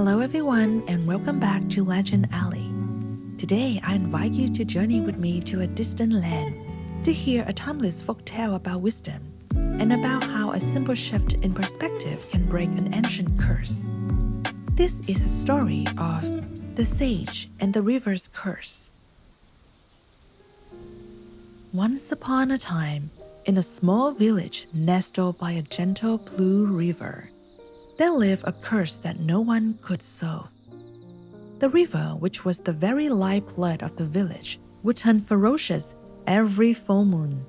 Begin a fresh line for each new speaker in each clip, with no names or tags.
Hello everyone and welcome back to Legend Alley. Today I invite you to journey with me to a distant land to hear a timeless folktale about wisdom and about how a simple shift in perspective can break an ancient curse. This is a story of the sage and the river's curse. Once upon a time, in a small village nestled by a gentle blue river, there lived a curse that no one could solve. The river, which was the very lifeblood of the village, would turn ferocious every full moon.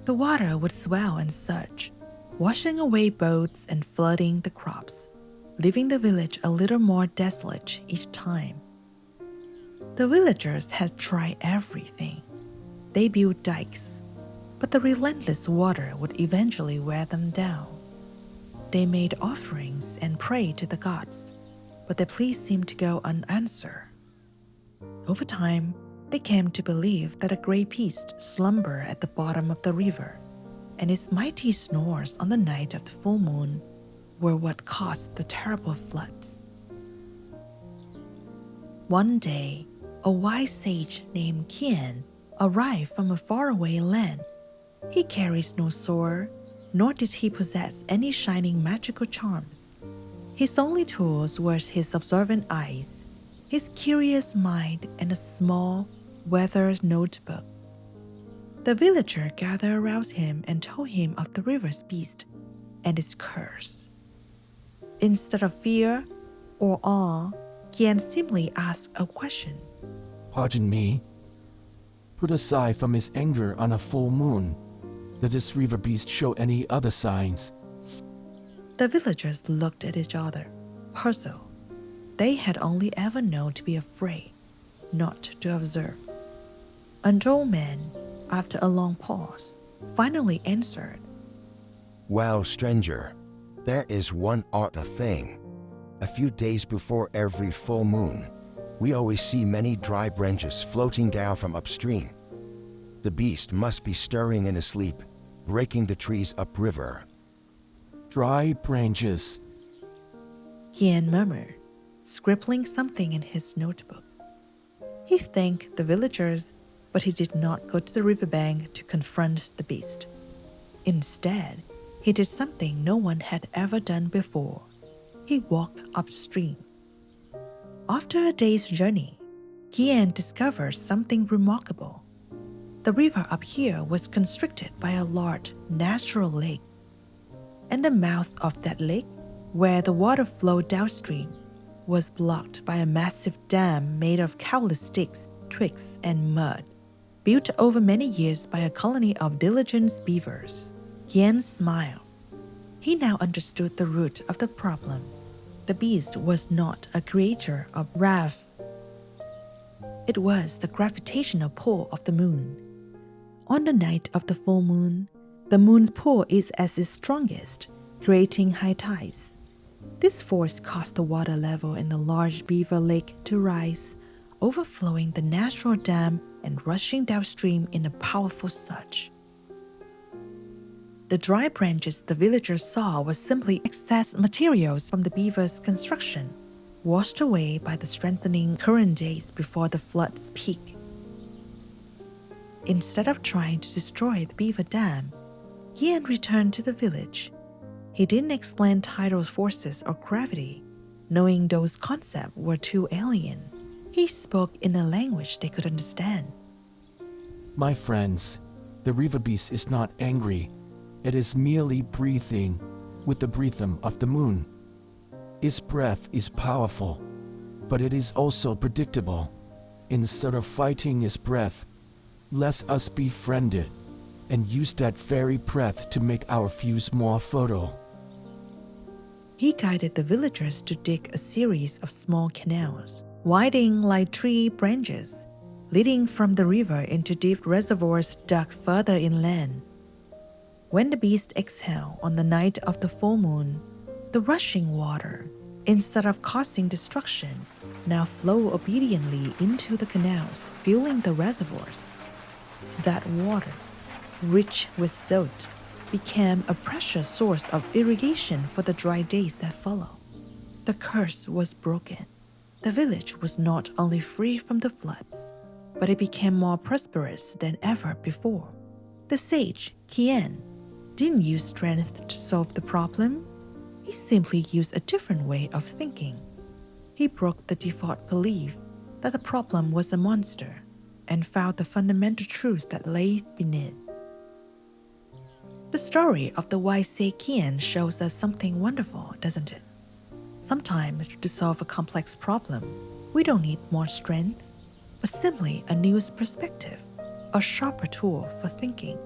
The water would swell and surge, washing away boats and flooding the crops, leaving the village a little more desolate each time. The villagers had tried everything. They built dikes, but the relentless water would eventually wear them down. They made offerings and prayed to the gods, but their pleas seemed to go unanswered. Over time, they came to believe that a great beast slumbered at the bottom of the river, and its mighty snores on the night of the full moon were what caused the terrible floods. One day, a wise sage named Kian arrived from a faraway land. He carries no sword, nor did he possess any shining magical charms. His only tools were his observant eyes, his curious mind, and a small, weathered notebook. The villager gathered around him and told him of the river's beast and its curse. Instead of fear or awe, Kian simply asked a question.
Pardon me? Put aside from his anger on a full moon, did this river beast show any other signs?
The villagers looked at each other, puzzled. They had only ever known to be afraid, not to observe. An old man, after a long pause, finally answered.
Well, stranger, there is one odd thing. A few days before every full moon, we always see many dry branches floating down from upstream. The beast must be stirring in his sleep, breaking the trees upriver.
Dry branches.
Kian murmured, scribbling something in his notebook. He thanked the villagers, but he did not go to the riverbank to confront the beast. Instead, he did something no one had ever done before. He walked upstream. After a day's journey, Kian discovered something remarkable. The river up here was constricted by a large natural lake, and the mouth of that lake, where the water flowed downstream, was blocked by a massive dam made of countless sticks, twigs, and mud, built over many years by a colony of diligent beavers. Kian smiled. He now understood the root of the problem. The beast was not a creature of wrath. It was the gravitational pull of the moon. On the night of the full moon, the moon's pull is at its strongest, creating high tides. This force caused the water level in the large beaver lake to rise, overflowing the natural dam and rushing downstream in a powerful surge. The dry branches the villagers saw were simply excess materials from the beaver's construction, washed away by the strengthening current days before the flood's peak. Instead of trying to destroy the beaver dam, Kian returned to the village. He didn't explain tidal forces or gravity, knowing those concepts were too alien. He spoke in a language they could understand.
My friends, the river beast is not angry. It is merely breathing with the rhythm of the moon. Its breath is powerful, but it is also predictable. Instead of fighting its breath, let us befriend it and use that very breath to make our fuse more fertile.
He guided the villagers to dig a series of small canals, widening like tree branches, leading from the river into deep reservoirs dug further inland. When the beast exhaled on the night of the full moon, the rushing water, instead of causing destruction, now flowed obediently into the canals, filling the reservoirs. That water, rich with salt, became a precious source of irrigation for the dry days that followed. The curse was broken. The village was not only free from the floods, but it became more prosperous than ever before. The sage, Qian, didn't use strength to solve the problem. He simply used a different way of thinking. He broke the default belief that the problem was a monster and found the fundamental truth that lay beneath. The story of the wise sage Qian shows us something wonderful, doesn't it? Sometimes, to solve a complex problem, we don't need more strength, but simply a new perspective, a sharper tool for thinking.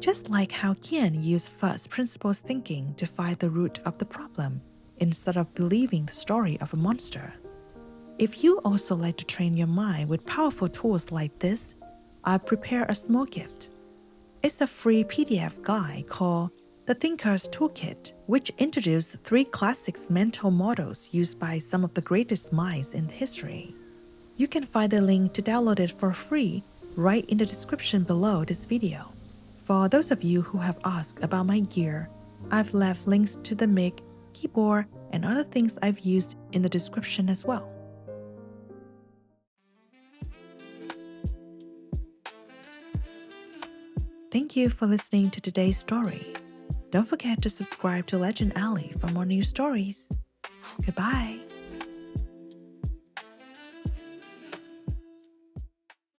Just like how Qian used first principles thinking to find the root of the problem instead of believing the story of a monster. If you also like to train your mind with powerful tools like this, I've prepared a small gift. It's a free PDF guide called The Thinker's Toolkit, which introduces 3 classic mental models used by some of the greatest minds in history. You can find a link to download it for free right in the description below this video. For those of you who have asked about my gear, I've left links to the mic, keyboard, and other things I've used in the description as well. Thank you for listening to today's story. Don't forget to subscribe to Legend Alley for more new stories. Goodbye.